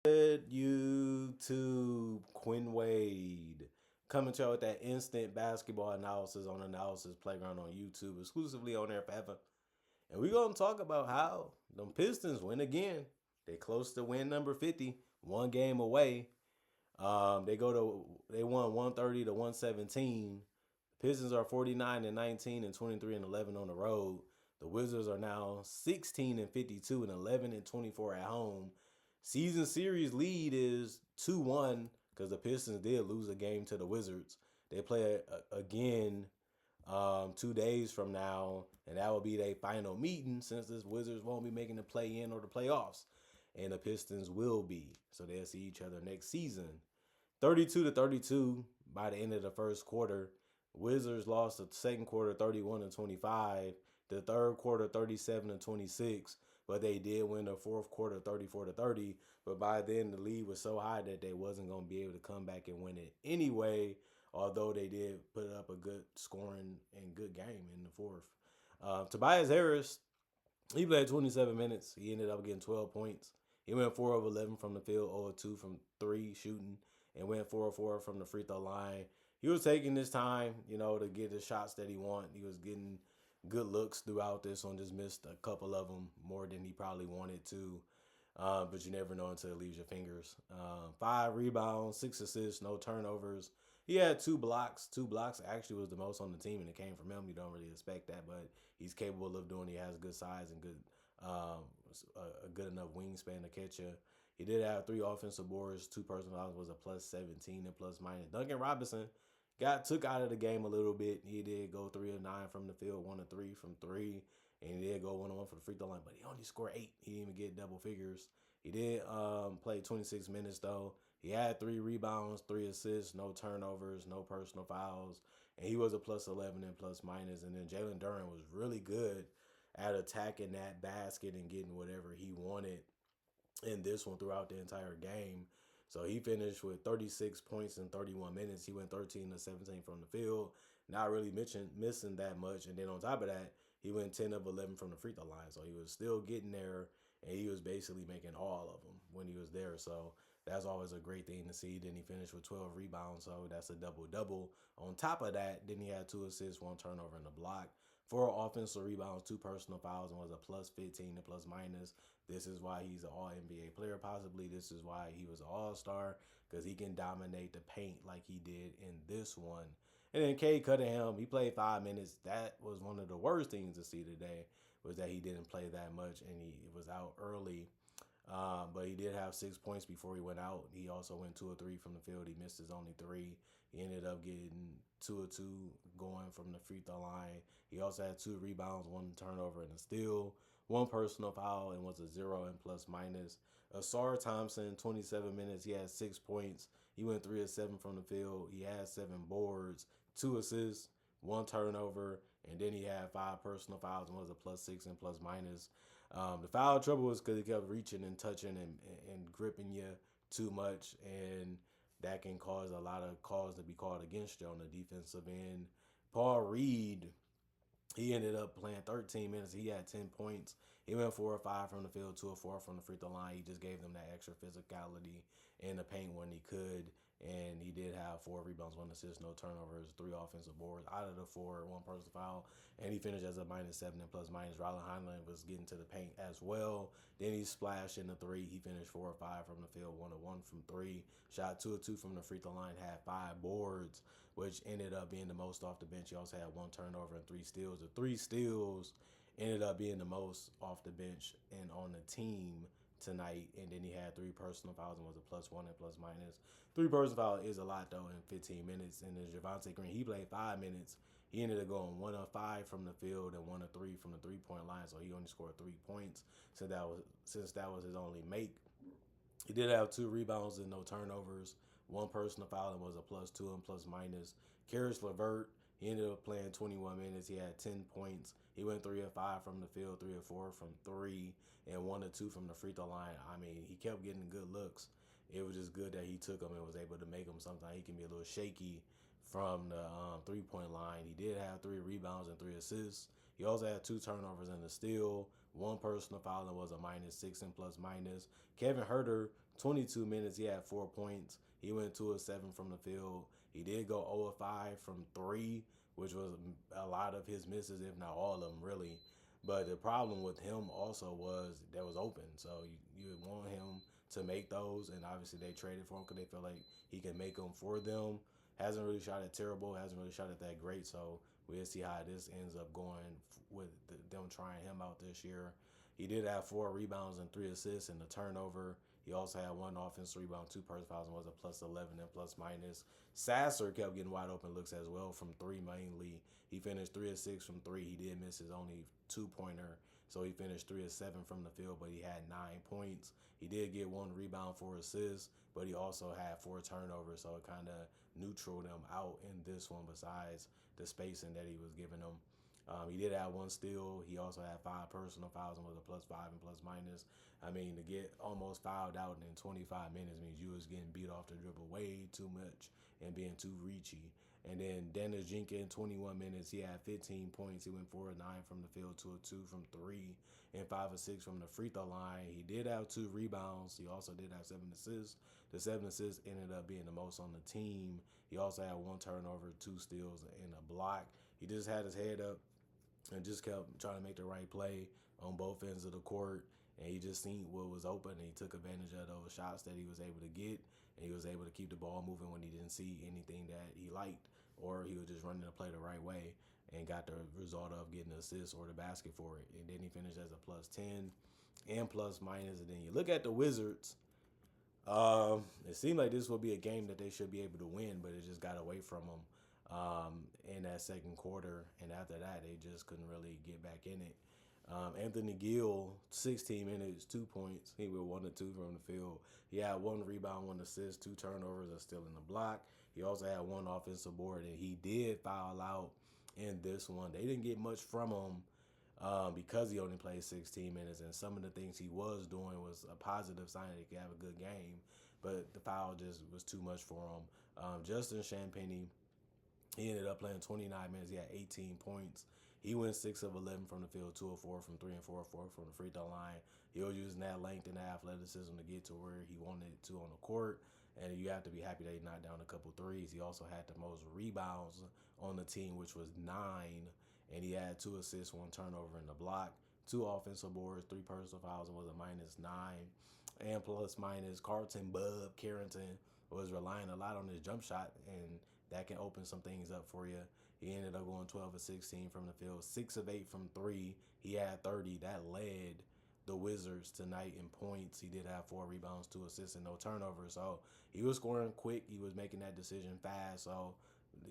Good YouTube, Quinn Wade coming to you with that instant basketball analysis on Analysis Playground on YouTube, exclusively on there forever. And we're gonna talk about how them Pistons win again. They close to win number 50, one game away. They won 130 to 117. Pistons are 49 and 19 and 23 and 11 on the road. The Wizards are now 16 and 52 and 11 and 24 at home. Season series lead is 2-1 because the Pistons did lose a game to the Wizards. They play again 2 days from now, and that will be their final meeting since the Wizards won't be making the play in or the playoffs, and the Pistons will be. So they'll see each other next season. 32 to 32 by the end of the first quarter. Wizards lost the second quarter 31 to 25, the third quarter 37 to 26, but they did win the fourth quarter 34 to 30. But by then the lead was so high that they wasn't going to be able to come back and win it anyway, although they did put up a good scoring and good game in the fourth. Tobias Harris, he played 27 minutes. He ended up getting 12 points. He went 4 of 11 from the field, 0 of 2 from 3 shooting, and went 4 of 4 from the free throw line. He was taking his time, to get the shots that he wanted. He was getting good looks throughout this one, just missed a couple of them more than he probably wanted to. But you never know until it leaves your fingers. 5 rebounds, 6 assists, no turnovers. He had 2 blocks. 2 blocks actually was the most on the team, and it came from him. You don't really expect that, but he's capable of doing it. He has good size and good, a good enough wingspan to catch you. He did have 3 offensive boards. 2 personal fouls, was a plus 17 and plus minus. Duncan Robinson got took out of the game a little bit. He did go 3 of 9 from the field, 1 of 3 from 3, and he did go 1 of 1 for the free throw line, but he only scored 8. He didn't even get double figures. He did play 26 minutes though. He had 3 rebounds, 3 assists, no turnovers, no personal fouls, and he was a plus 11 and plus minus. And then Jalen Duren was really good at attacking that basket and getting whatever he wanted in this one throughout the entire game. So he finished with 36 points in 31 minutes. He went 13 to 17 from the field, not really missing that much. And then on top of that, he went 10 of 11 from the free throw line. So he was still getting there, and he was basically making all of them when he was there. So that's always a great thing to see. Then he finished with 12 rebounds, so that's a double-double. On top of that, then he had 2 assists, 1 turnover, and a block. 4 offensive rebounds, 2 personal fouls, and was a plus 15 and plus minus. This is why he's an all-NBA player, possibly. This is why he was an all-star, because he can dominate the paint like he did in this one. And then Cade Cunningham, he played 5 minutes. That was one of the worst things to see today, was that he didn't play that much, and he was out early. But he did have 6 points before he went out. He also went 2 of 3 from the field. He missed his only 3. He ended up getting 2 of 2 going from the free throw line. He also had 2 rebounds, 1 turnover, and a steal, 1 personal foul, and was a 0 and plus minus. Asar Thompson, 27 minutes. He had 6 points. He went 3 of 7 from the field. He had 7 boards, 2 assists, 1 turnover, and then he had 5 personal fouls and was a plus 6 and plus minus. The foul trouble was because he kept reaching and touching and gripping you too much, and that can cause a lot of calls to be called against you on the defensive end. Paul Reed, he ended up playing 13 minutes. He had 10 points. He went 4 or 5 from the field, 2 or 4 from the free throw line. He just gave them that extra physicality in the paint when he could. And he did have 4 rebounds, 1 assist, no turnovers, 3 offensive boards. Out of the 4, 1 personal foul. And he finished as a minus 7 and plus minus. Rylan Heinlein was getting to the paint as well. Then he splashed in the 3. He finished 4 or 5 from the field, 1 of 1 from 3. Shot 2 of 2 from the free throw line, had 5 boards, which ended up being the most off the bench. He also had 1 turnover and 3 steals. The 3 steals ended up being the most off the bench and on the team tonight. And then he had 3 personal fouls and was a plus 1 and plus minus. 3 personal fouls is a lot though in 15 minutes. And then Javonte Green, he played 5 minutes. He ended up going 1 of 5 from the field and 1 of 3 from the 3-point line. So he only scored 3 points since that was his only make. He did have 2 rebounds and no turnovers, 1 personal foul, and was a plus 2 and plus minus. Karis LeVert, he ended up playing 21 minutes. He had 10 points. He went 3 of 5 from the field, 3 of 4 from 3, and 1 of 2 from the free throw line. I mean, he kept getting good looks. It was just good that he took them and was able to make them. Sometimes he can be a little shaky from the 3-point line. He did have 3 rebounds and 3 assists. He also had 2 turnovers and a steal, 1 personal foul, and was a minus 6 and plus minus. Kevin Herter, 22 minutes, he had 4 points. He went 2 of 7 from the field. He did go 0 of 5 from three, which was a lot of his misses, if not all of them, really. But the problem with him also was that was open. So you would want him to make those, and obviously they traded for him because they feel like he can make them for them. Hasn't really shot it terrible. Hasn't really shot it that great. So we'll see how this ends up going with them trying him out this year. He did have 4 rebounds and 3 assists and a turnover. He also had 1 offensive rebound, 2 personal fouls, and was a plus 11 and plus minus. Sasser kept getting wide open looks as well from three mainly. He finished 3 of 6 from three. He did miss his only 2-pointer, so he finished 3 of 7 from the field, but he had 9 points. He did get 1 rebound, 4 assists, but he also had 4 turnovers, so it kind of neutraled him out in this one besides the spacing that he was giving him. He did have 1 steal. He also had 5 personal fouls and was a plus 5 and plus minus. I mean, to get almost fouled out in 25 minutes means you was getting beat off the dribble way too much and being too reachy. And then Dennis Jenkins, 21 minutes, he had 15 points. He went 4 of 9 from the field, 2 of 2 from three, and 5 of 6 from the free throw line. He did have 2 rebounds. He also did have 7 assists. The 7 assists ended up being the most on the team. He also had 1 turnover, 2 steals, and a block. He just had his head up and just kept trying to make the right play on both ends of the court. And he just seen what was open, and he took advantage of those shots that he was able to get, and he was able to keep the ball moving when he didn't see anything that he liked, or he was just running the play the right way and got the result of getting the assist or the basket for it. And then he finished as a plus 10 and plus minus. And then you look at the Wizards. It seemed like this would be a game that they should be able to win, but it just got away from them in that second quarter. And after that, they just couldn't really get back in it. Anthony Gill, 16 minutes, 2 points. He went 1 of 2 from the field. He had 1 rebound, 1 assist, 2 turnovers, and still in the block. He also had 1 offensive board, and he did foul out in this one. They didn't get much from him because he only played 16 minutes, and some of the things he was doing was a positive sign that he could have a good game, but the foul just was too much for him. Justin Champagnie, he ended up playing 29 minutes. He had 18 points. He went 6 of 11 from the field, 2 of 4 from three, and 4 of 4 from the free throw line. He was using that length and that athleticism to get to where he wanted to on the court. And you have to be happy that he knocked down a couple threes. He also had the most rebounds on the team, which was 9. And he had 2 assists, 1 turnover in the block, 2 offensive boards, 3 personal fouls, and was a minus 9. And plus minus, Carlton Bub Carrington was relying a lot on his jump shot, and that can open some things up for you. He ended up going 12 of 16 from the field, 6 of 8 from three. He had 30. That led the Wizards tonight in points. He did have 4 rebounds, 2 assists, and no turnovers. So he was scoring quick. He was making that decision fast. So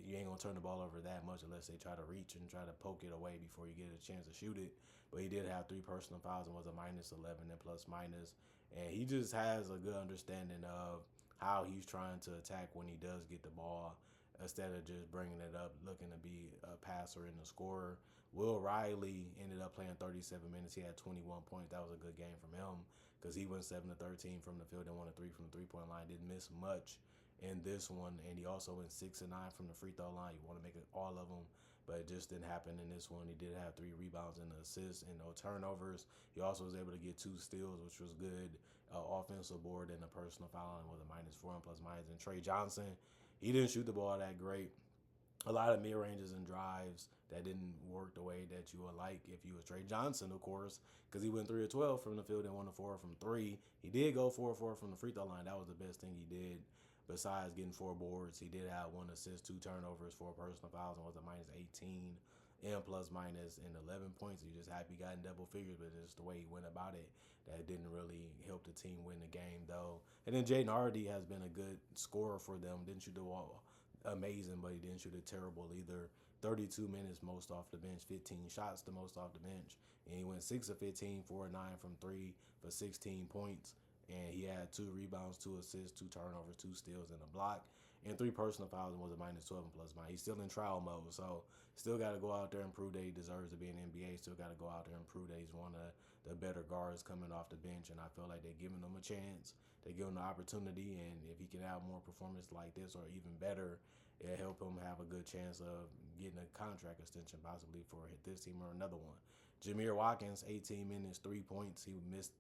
you ain't going to turn the ball over that much unless they try to reach and try to poke it away before you get a chance to shoot it. But he did have 3 personal fouls and was a minus 11 and plus minus. And he just has a good understanding of how he's trying to attack when he does get the ball, instead of just bringing it up, looking to be a passer and a scorer. Will Riley ended up playing 37 minutes. He had 21 points. That was a good game from him because he went 7 of 13 from the field and 1 of 3 from the three-point line. Didn't miss much in this one, and he also went 6 of 9 from the free throw line. You want to make it all of them, but it just didn't happen in this one. He did have 3 rebounds and an assist and no turnovers. He also was able to get 2 steals, which was good. Offensive board and a personal foul and with a minus 4 and plus minus. And Trey Johnson, he didn't shoot the ball that great. A lot of mid-ranges and drives that didn't work the way that you would like if you was Trey Johnson, of course, because he went 3 of 12 from the field and 1 of 4 from three. He did go 4 of 4 from the free throw line. That was the best thing he did. Besides getting 4 boards, he did have 1 assist, 2 turnovers, 4 personal fouls, and was a minus 18 and plus minus and 11 points. He just happy he got in double figures, but just the way he went about it, that didn't really help the team win the game, though. And then Jaden Hardy has been a good scorer for them. Didn't shoot the ball amazing, but he didn't shoot it terrible either. 32 minutes most off the bench, 15 shots the most off the bench. And he went 6 of 15, 4 of 9 from three for 16 points. And he had 2 rebounds, 2 assists, 2 turnovers, 2 steals, and a block. And 3 personal fouls and was a minus 12 and plus minus. He's still in trial mode, so still got to go out there and prove that he deserves to be in the NBA. Still got to go out there and prove that he's one of the better guards coming off the bench. And I feel like they're giving him a chance. They give him the opportunity, and if he can have more performance like this or even better, it'll help him have a good chance of getting a contract extension possibly for this team or another one. Jameer Watkins, 18 minutes, 3 points. He missed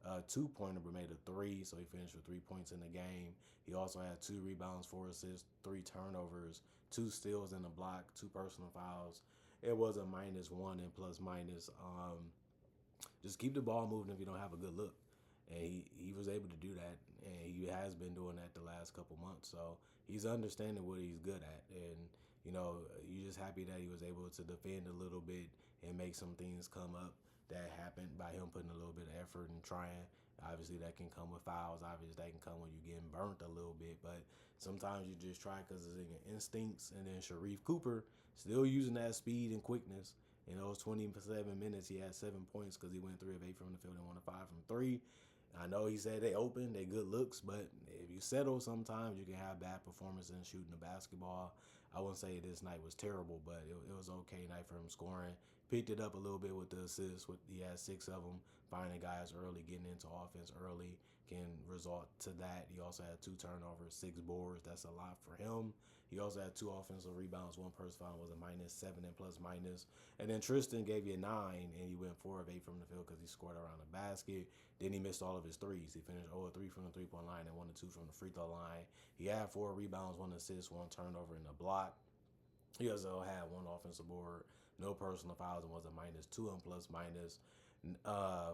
2-pointer, but made a three, so he finished with 3 points in the game. He also had 2 rebounds, 4 assists, 3 turnovers, 2 steals and a block, 2 personal fouls. It was a -1 and plus minus. Just keep the ball moving if you don't have a good look. And he was able to do that, and he has been doing that the last couple months. So he's understanding what he's good at, and you're just happy that he was able to defend a little bit and make some things come up that happened by him putting a little bit of effort and trying. Obviously, that can come with fouls. Obviously, that can come when you're getting burnt a little bit, but sometimes you just try because it's in your instincts. And then Sharif Cooper still using that speed and quickness. In those 27 minutes, he had 7 points because he went 3 of 8 from the field and 1 of 5 from three. I know he said they open, they good looks, but if you settle, sometimes you can have bad performances in shooting the basketball. I wouldn't say this night was terrible, but it was okay night for him scoring. Picked it up a little bit with the assists. He had 6 of them. Finding guys early, getting into offense early can result to that. He also had 2 turnovers, 6 boards. That's a lot for him. He also had 2 offensive rebounds. 1 personal foul, was a -7 and plus minus. And then Tristan gave you a 9, and he went 4 of 8 from the field because he scored around the basket. Then he missed all of his threes. He finished 0 of 3 from the 3-point line and 1 of 2 from the free throw line. He had 4 rebounds, 1 assist, 1 turnover, and a block. He also had 1 offensive board, no personal fouls, and was a -2 and plus minus.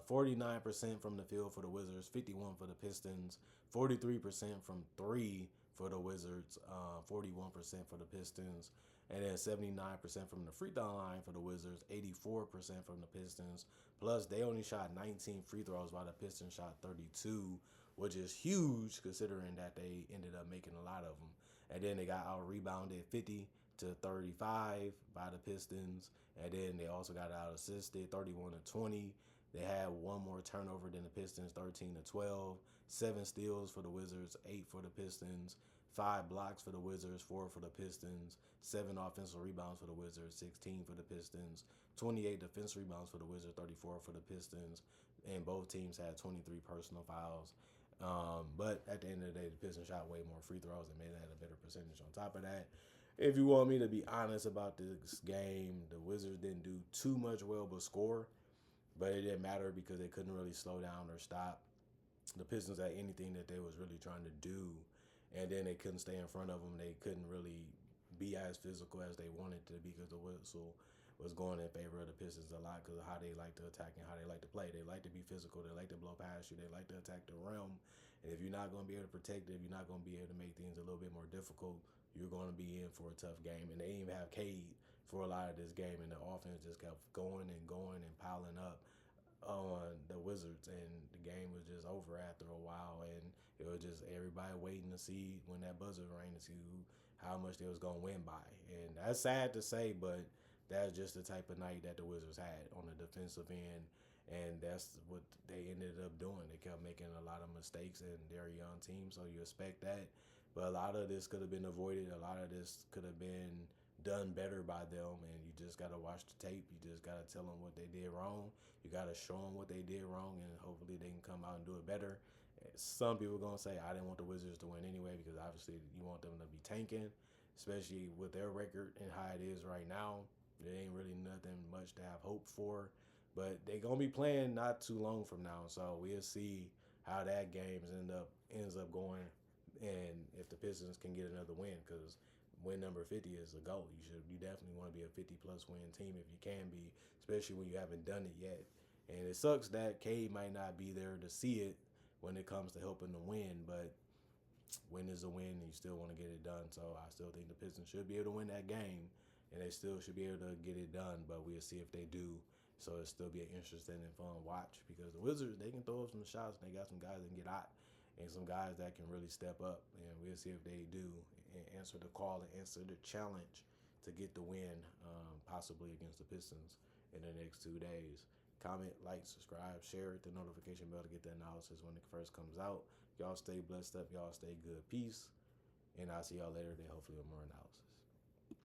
49% from the field for the Wizards, 51 for the Pistons, 43% from three for the Wizards, 41% for the Pistons, and then 79% from the free throw line for the Wizards, 84% from the Pistons. Plus, they only shot 19 free throws while the Pistons shot 32, which is huge considering that they ended up making a lot of them. And then they got out rebounded 50-35 by the Pistons, and then they also got out assisted 31-20. They had 1 more turnover than the Pistons, 13-12. 7 steals for the Wizards, 8 for the Pistons. 5 blocks for the Wizards, 4 for the Pistons. 7 offensive rebounds for the Wizards, 16 for the Pistons. 28 defensive rebounds for the Wizards, 34 for the Pistons. And both teams had 23 personal fouls. But at the end of the day, the Pistons shot way more free throws and made that a better percentage. On top of that, if you want me to be honest about this game, the Wizards didn't do too much well but score. But it didn't matter because they couldn't really slow down or stop the Pistons at anything that they was really trying to do. And then they couldn't stay in front of them. They couldn't really be as physical as they wanted to because the whistle was going in favor of the Pistons a lot because of how they like to attack and how they like to play. They like to be physical. They like to blow past you. They like to attack the rim. And if you're not going to be able to protect it, if you're not going to be able to make things a little bit more difficult, you're going to be in for a tough game. And they didn't even have Cade for a lot of this game, and the offense just kept going and going and piling up on the Wizards, and the game was just over after a while, and it was just everybody waiting to see when that buzzer rang to see how much they was going to win by. And that's sad to say, but that's just the type of night that the Wizards had on the defensive end, and that's what they ended up doing. They kept making a lot of mistakes, and they're a young team, so you expect that. But a lot of this could have been avoided. A lot of this could have been done better by them, and you just got to watch the tape. You just got to tell them what they did wrong. You got to show them what they did wrong, and hopefully they can come out and do it better. Some people are going to say, I didn't want the Wizards to win anyway because obviously you want them to be tanking, especially with their record and how it is right now. There ain't really nothing much to have hope for, but they're going to be playing not too long from now, so we'll see how that game ends up going, and if the Pistons can get another win, because win number 50 is a goal. You definitely want to be a 50-plus win team if you can be, especially when you haven't done it yet. And it sucks that Cade might not be there to see it when it comes to helping them win, but win is a win, and you still want to get it done. So I still think the Pistons should be able to win that game, and they still should be able to get it done, but we'll see if they do. So it'll still be an interesting and fun watch because the Wizards, they can throw up some shots, and they got some guys that can get hot and some guys that can really step up, and we'll see if they do and answer the call and answer the challenge to get the win, possibly against the Pistons in the next 2 days. Comment, like, subscribe, share it, the notification bell to get the analysis when it first comes out. Y'all stay blessed up. Y'all stay good. Peace. And I'll see y'all later today, hopefully with more analysis.